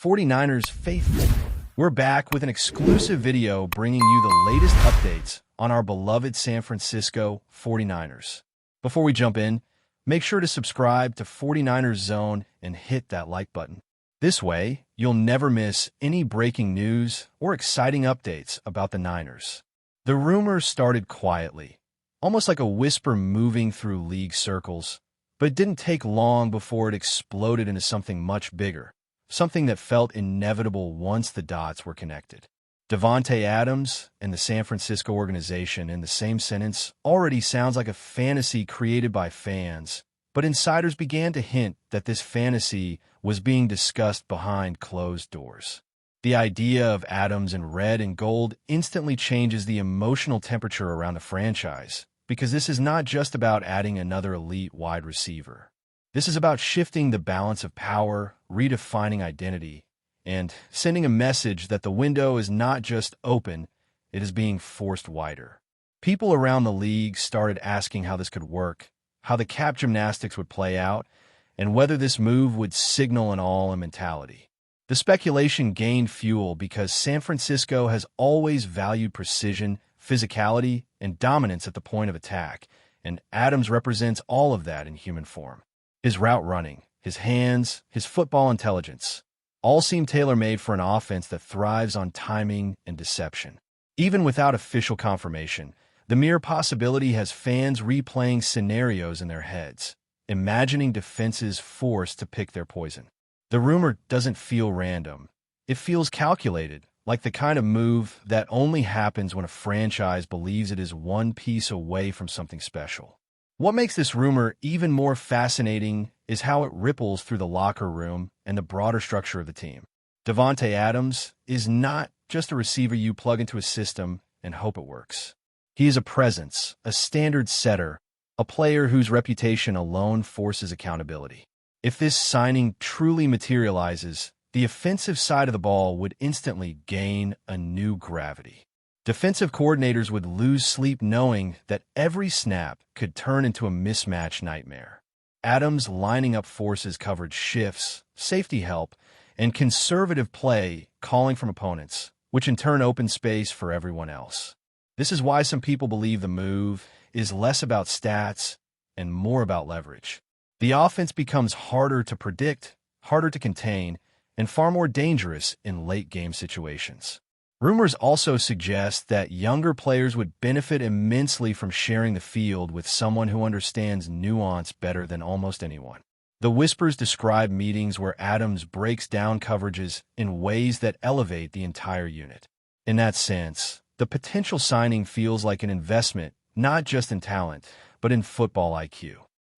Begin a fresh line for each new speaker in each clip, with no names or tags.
49ers faithful. We're back with an exclusive video bringing you the latest updates on our beloved San Francisco 49ers. Before we jump in, make sure to subscribe to 49ers Zone and hit that like button. This way, you'll never miss any breaking news or exciting updates about the Niners. The rumors started quietly, almost like a whisper moving through league circles, but it didn't take long before it exploded into something much bigger. Something that felt inevitable once the dots were connected. Davante Adams and the San Francisco organization in the same sentence already sounds like a fantasy created by fans, but insiders began to hint that this fantasy was being discussed behind closed doors. The idea of Adams in red and gold instantly changes the emotional temperature around the franchise, because this is not just about adding another elite wide receiver. This is about shifting the balance of power, redefining identity, and sending a message that the window is not just open, it is being forced wider. People around the league started asking how this could work, how the cap gymnastics would play out, and whether this move would signal an all-in mentality. The speculation gained fuel because San Francisco has always valued precision, physicality, and dominance at the point of attack, and Adams represents all of that in human form. His route running, his hands, his football intelligence, all seem tailor-made for an offense that thrives on timing and deception. Even without official confirmation, the mere possibility has fans replaying scenarios in their heads, imagining defenses forced to pick their poison. The rumor doesn't feel random. It feels calculated, like the kind of move that only happens when a franchise believes it is one piece away from something special. What makes this rumor even more fascinating is how it ripples through the locker room and the broader structure of the team. Davante Adams is not just a receiver you plug into a system and hope it works. He is a presence, a standard setter, a player whose reputation alone forces accountability. If this signing truly materializes, the offensive side of the ball would instantly gain a new gravity. Defensive coordinators would lose sleep knowing that every snap could turn into a mismatch nightmare. Adams lining up forces coverage shifts, safety help, and conservative play calling from opponents, which in turn opens space for everyone else. This is why some people believe the move is less about stats and more about leverage. The offense becomes harder to predict, harder to contain, and far more dangerous in late-game situations. Rumors also suggest that younger players would benefit immensely from sharing the field with someone who understands nuance better than almost anyone. The whispers describe meetings where Adams breaks down coverages in ways that elevate the entire unit. In that sense, the potential signing feels like an investment, not just in talent, but in football IQ.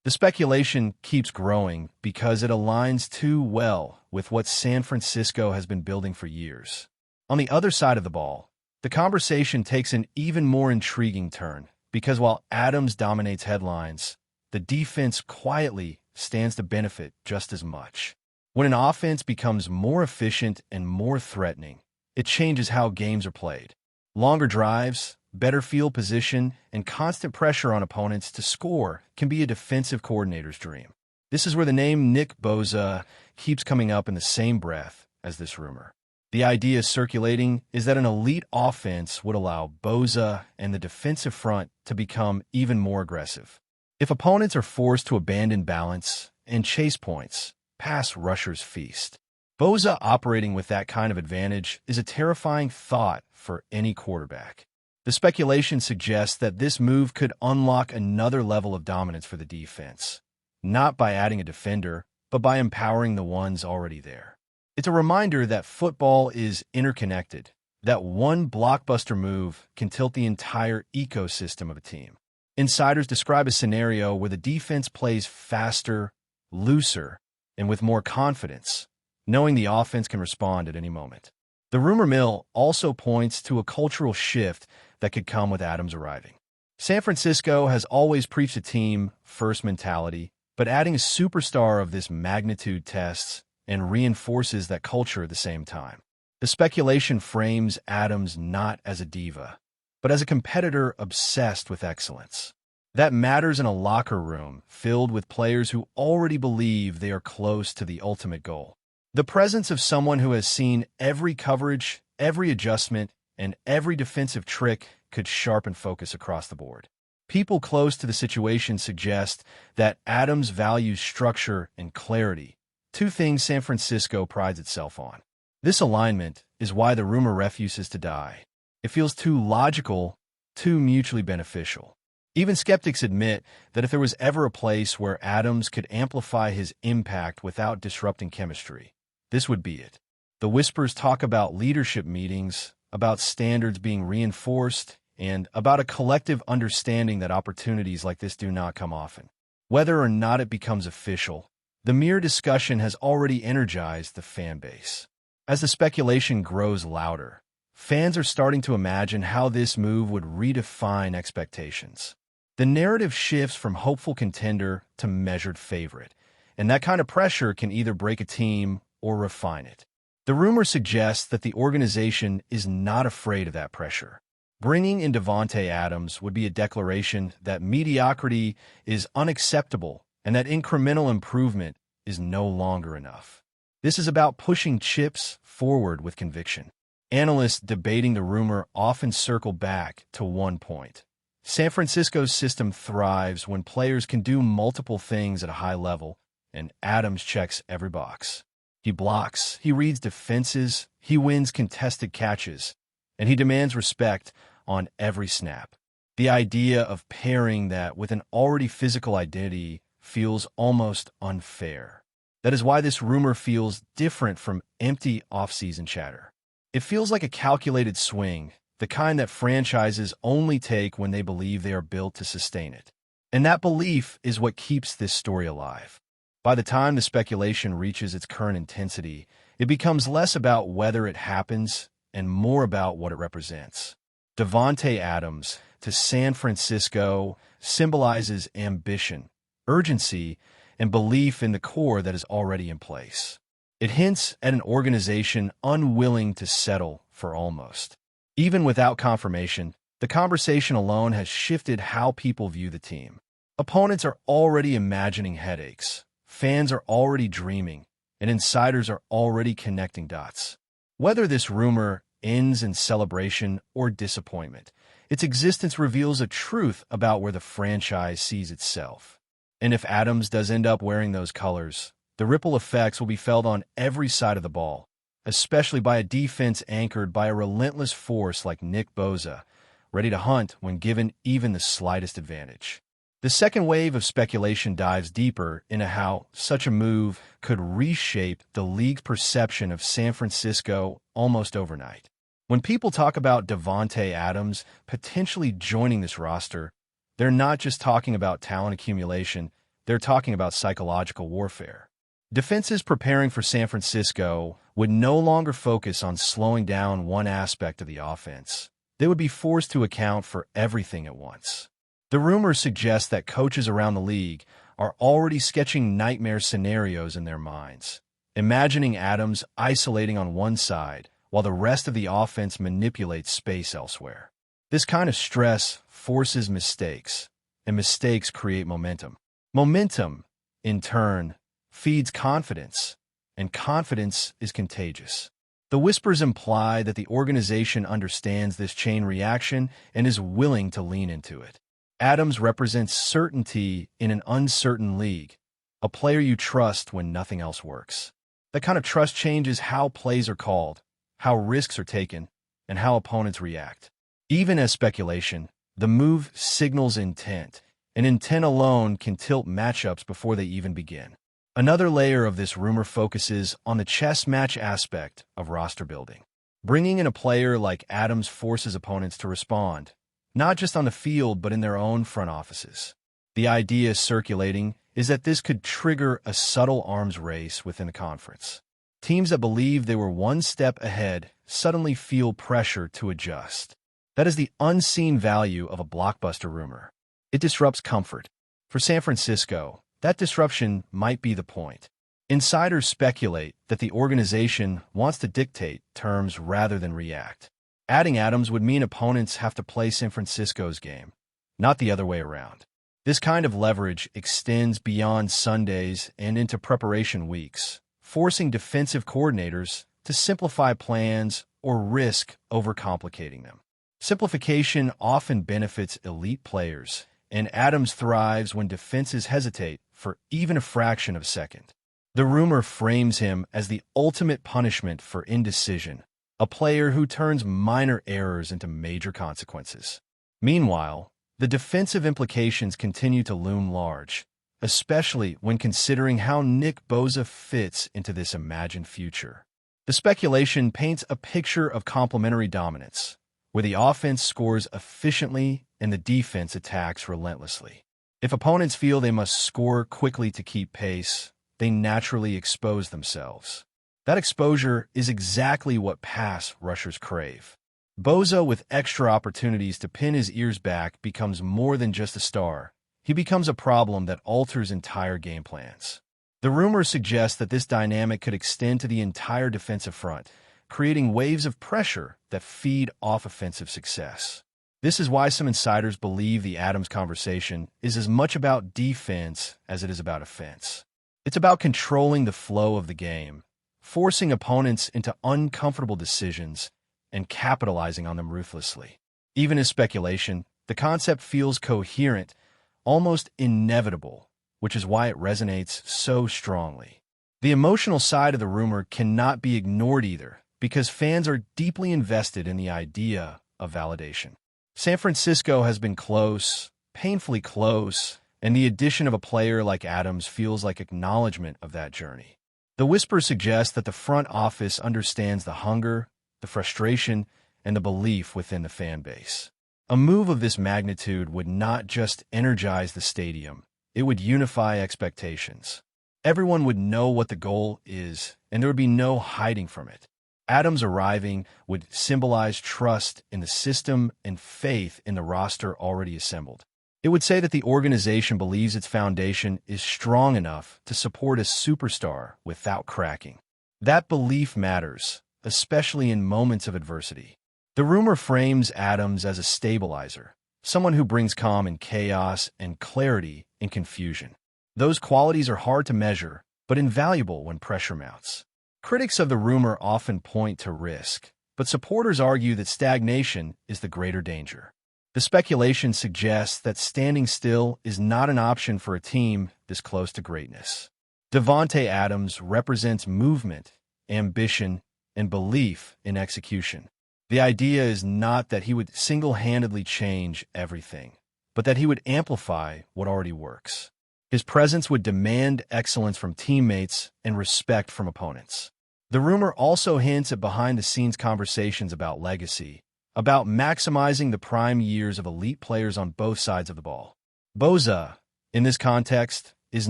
The speculation keeps growing because it aligns too well with what San Francisco has been building for years. On the other side of the ball, the conversation takes an even more intriguing turn because while Adams dominates headlines, the defense quietly stands to benefit just as much. When an offense becomes more efficient and more threatening, it changes how games are played. Longer drives, better field position, and constant pressure on opponents to score can be a defensive coordinator's dream. This is where the name Nick Bosa keeps coming up in the same breath as this rumor. The idea circulating is that an elite offense would allow Bosa and the defensive front to become even more aggressive. If opponents are forced to abandon balance and chase points, pass rushers feast. Bosa operating with that kind of advantage is a terrifying thought for any quarterback. The speculation suggests that this move could unlock another level of dominance for the defense, not by adding a defender, but by empowering the ones already there. It's a reminder that football is interconnected, that one blockbuster move can tilt the entire ecosystem of a team. Insiders describe a scenario where the defense plays faster, looser, and with more confidence, knowing the offense can respond at any moment. The rumor mill also points to a cultural shift that could come with Adams arriving. San Francisco has always preached a team-first mentality, but adding a superstar of this magnitude tests and reinforces that culture at the same time. The speculation frames Adams not as a diva, but as a competitor obsessed with excellence. That matters in a locker room filled with players who already believe they are close to the ultimate goal. The presence of someone who has seen every coverage, every adjustment, and every defensive trick could sharpen focus across the board. People close to the situation suggest that Adams values structure and clarity, two things San Francisco prides itself on. This alignment is why the rumor refuses to die. It feels too logical, too mutually beneficial. Even skeptics admit that if there was ever a place where Adams could amplify his impact without disrupting chemistry, this would be it. The whispers talk about leadership meetings, about standards being reinforced, and about a collective understanding that opportunities like this do not come often. Whether or not it becomes official, the mere discussion has already energized the fan base. As the speculation grows louder, fans are starting to imagine how this move would redefine expectations. The narrative shifts from hopeful contender to measured favorite, and that kind of pressure can either break a team or refine it. The rumor suggests that the organization is not afraid of that pressure. Bringing in Davante Adams would be a declaration that mediocrity is unacceptable and that incremental improvement is no longer enough. This is about pushing chips forward with conviction. Analysts debating the rumor often circle back to one point. San Francisco's system thrives when players can do multiple things at a high level, and Adams checks every box. He blocks, he reads defenses, he wins contested catches, and he demands respect on every snap. The idea of pairing that with an already physical identity feels almost unfair. That is why this rumor feels different from empty offseason chatter. It feels like a calculated swing, the kind that franchises only take when they believe they are built to sustain it. And that belief is what keeps this story alive. By the time the speculation reaches its current intensity, it becomes less about whether it happens and more about what it represents. Davante Adams to San Francisco symbolizes ambition, urgency, and belief in the core that is already in place. It hints at an organization unwilling to settle for almost. Even without confirmation, the conversation alone has shifted how people view the team. Opponents are already imagining headaches, fans are already dreaming, and insiders are already connecting dots. Whether this rumor ends in celebration or disappointment, its existence reveals a truth about where the franchise sees itself. And if Adams does end up wearing those colors, the ripple effects will be felt on every side of the ball, especially by a defense anchored by a relentless force like Nick Bosa, ready to hunt when given even the slightest advantage. The second wave of speculation dives deeper into how such a move could reshape the league's perception of San Francisco almost overnight. When people talk about Davante Adams potentially joining this roster, they're not just talking about talent accumulation, they're talking about psychological warfare. Defenses preparing for San Francisco would no longer focus on slowing down one aspect of the offense. They would be forced to account for everything at once. The rumors suggest that coaches around the league are already sketching nightmare scenarios in their minds, imagining Adams isolating on one side while the rest of the offense manipulates space elsewhere. This kind of stress forces mistakes, and mistakes create momentum. Momentum, in turn, feeds confidence, and confidence is contagious. The whispers imply that the organization understands this chain reaction and is willing to lean into it. Adams represents certainty in an uncertain league, a player you trust when nothing else works. That kind of trust changes how plays are called, how risks are taken, and how opponents react. Even as speculation, the move signals intent, and intent alone can tilt matchups before they even begin. Another layer of this rumor focuses on the chess match aspect of roster building. Bringing in a player like Adams forces opponents to respond, not just on the field but in their own front offices. The idea circulating is that this could trigger a subtle arms race within the conference. Teams that believe they were one step ahead suddenly feel pressure to adjust. That is the unseen value of a blockbuster rumor. It disrupts comfort. For San Francisco, that disruption might be the point. Insiders speculate that the organization wants to dictate terms rather than react. Adding Adams would mean opponents have to play San Francisco's game, not the other way around. This kind of leverage extends beyond Sundays and into preparation weeks, forcing defensive coordinators to simplify plans or risk overcomplicating them. Simplification often benefits elite players, and Adams thrives when defenses hesitate for even a fraction of a second. The rumor frames him as the ultimate punishment for indecision, a player who turns minor errors into major consequences. Meanwhile, the defensive implications continue to loom large, especially when considering how Nick Bosa fits into this imagined future. The speculation paints a picture of complementary dominance, where the offense scores efficiently and the defense attacks relentlessly. If opponents feel they must score quickly to keep pace, they naturally expose themselves. That exposure is exactly what pass rushers crave. Bosa, with extra opportunities to pin his ears back, becomes more than just a star. He becomes a problem that alters entire game plans. The rumors suggest that this dynamic could extend to the entire defensive front, creating waves of pressure that feed off offensive success. This is why some insiders believe the Adams conversation is as much about defense as it is about offense. It's about controlling the flow of the game, forcing opponents into uncomfortable decisions, and capitalizing on them ruthlessly. Even as speculation, the concept feels coherent, almost inevitable, which is why it resonates so strongly. The emotional side of the rumor cannot be ignored either, because fans are deeply invested in the idea of validation. San Francisco has been close, painfully close, and the addition of a player like Adams feels like acknowledgement of that journey. The whisper suggests that the front office understands the hunger, the frustration, and the belief within the fan base. A move of this magnitude would not just energize the stadium, it would unify expectations. Everyone would know what the goal is, and there would be no hiding from it. Adams arriving would symbolize trust in the system and faith in the roster already assembled. It would say that the organization believes its foundation is strong enough to support a superstar without cracking. That belief matters, especially in moments of adversity. The rumor frames Adams as a stabilizer, someone who brings calm in chaos and clarity in confusion. Those qualities are hard to measure, but invaluable when pressure mounts. Critics of the rumor often point to risk, but supporters argue that stagnation is the greater danger. The speculation suggests that standing still is not an option for a team this close to greatness. Davante Adams represents movement, ambition, and belief in execution. The idea is not that he would single-handedly change everything, but that he would amplify what already works. His presence would demand excellence from teammates and respect from opponents. The rumor also hints at behind-the-scenes conversations about legacy, about maximizing the prime years of elite players on both sides of the ball. Bosa, in this context, is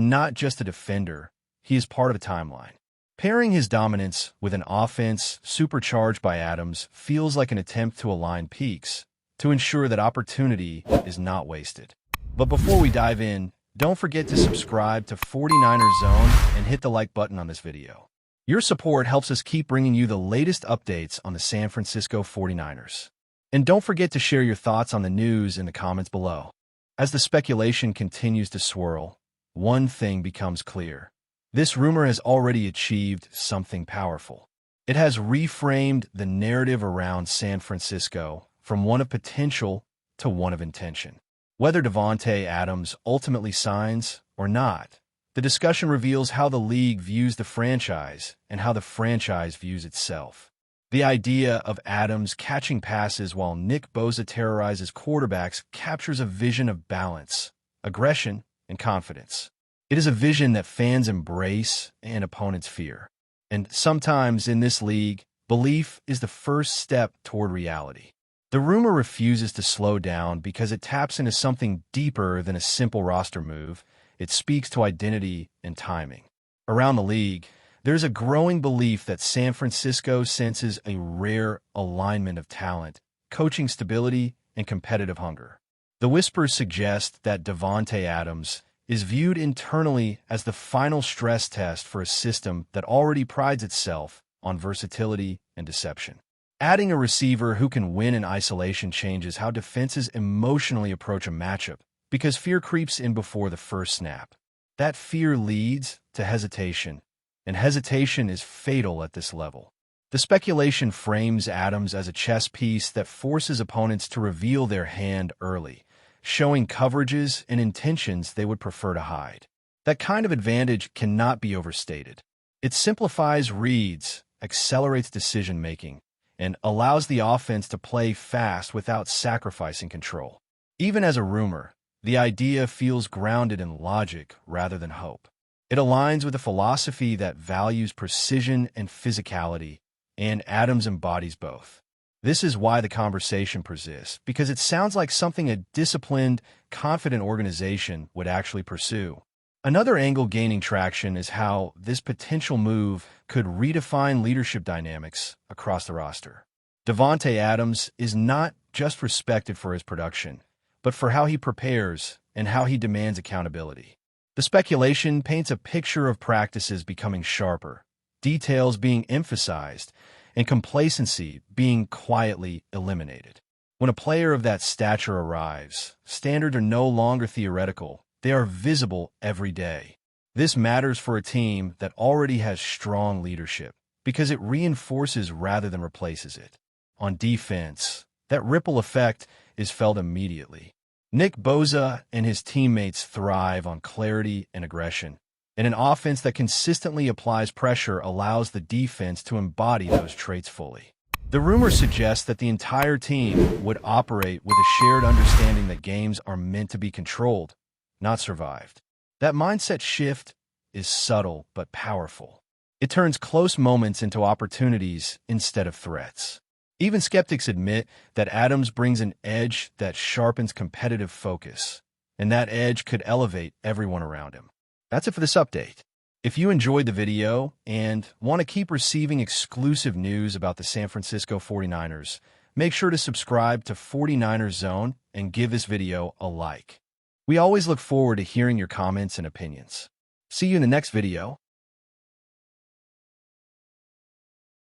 not just a defender, he is part of a timeline. Pairing his dominance with an offense supercharged by Adams feels like an attempt to align peaks, to ensure that opportunity is not wasted. But before we dive in, don't forget to subscribe to 49ers Zone and hit the like button on this video. Your support helps us keep bringing you the latest updates on the San Francisco 49ers. And don't forget to share your thoughts on the news in the comments below. As the speculation continues to swirl, one thing becomes clear. This rumor has already achieved something powerful. It has reframed the narrative around San Francisco from one of potential to one of intention. Whether Davante Adams ultimately signs or not, the discussion reveals how the league views the franchise and how the franchise views itself. The idea of Adams catching passes while Nick Bosa terrorizes quarterbacks captures a vision of balance, aggression, and confidence. It is a vision that fans embrace and opponents fear. And sometimes in this league, belief is the first step toward reality. The rumor refuses to slow down because it taps into something deeper than a simple roster move. It speaks to identity and timing. Around the league, there's a growing belief that San Francisco senses a rare alignment of talent, coaching stability, and competitive hunger. The whispers suggest that Davante Adams is viewed internally as the final stress test for a system that already prides itself on versatility and deception. Adding a receiver who can win in isolation changes how defenses emotionally approach a matchup, because fear creeps in before the first snap. That fear leads to hesitation, and hesitation is fatal at this level. The speculation frames Adams as a chess piece that forces opponents to reveal their hand early, showing coverages and intentions they would prefer to hide. That kind of advantage cannot be overstated. It simplifies reads, accelerates decision-making, and allows the offense to play fast without sacrificing control. Even as a rumor, the idea feels grounded in logic rather than hope. It aligns with a philosophy that values precision and physicality, and Adams embodies both. This is why the conversation persists, because it sounds like something a disciplined, confident organization would actually pursue. Another angle gaining traction is how this potential move could redefine leadership dynamics across the roster. Davante Adams is not just respected for his production, but for how he prepares and how he demands accountability. The speculation paints a picture of practices becoming sharper, details being emphasized, and complacency being quietly eliminated. When a player of that stature arrives, standards are no longer theoretical, they are visible every day. This matters for a team that already has strong leadership, because it reinforces rather than replaces it. On defense, that ripple effect is felt immediately. Nick Bosa and his teammates thrive on clarity and aggression, and an offense that consistently applies pressure allows the defense to embody those traits fully. The rumor suggests that the entire team would operate with a shared understanding that games are meant to be controlled, not survived. That mindset shift is subtle but powerful. It turns close moments into opportunities instead of threats. Even skeptics admit that Adams brings an edge that sharpens competitive focus, and that edge could elevate everyone around him. That's it for this update. If you enjoyed the video and want to keep receiving exclusive news about the San Francisco 49ers, make sure to subscribe to 49ers Zone and give this video a like. We always look forward to hearing your comments and opinions. See you in the next video.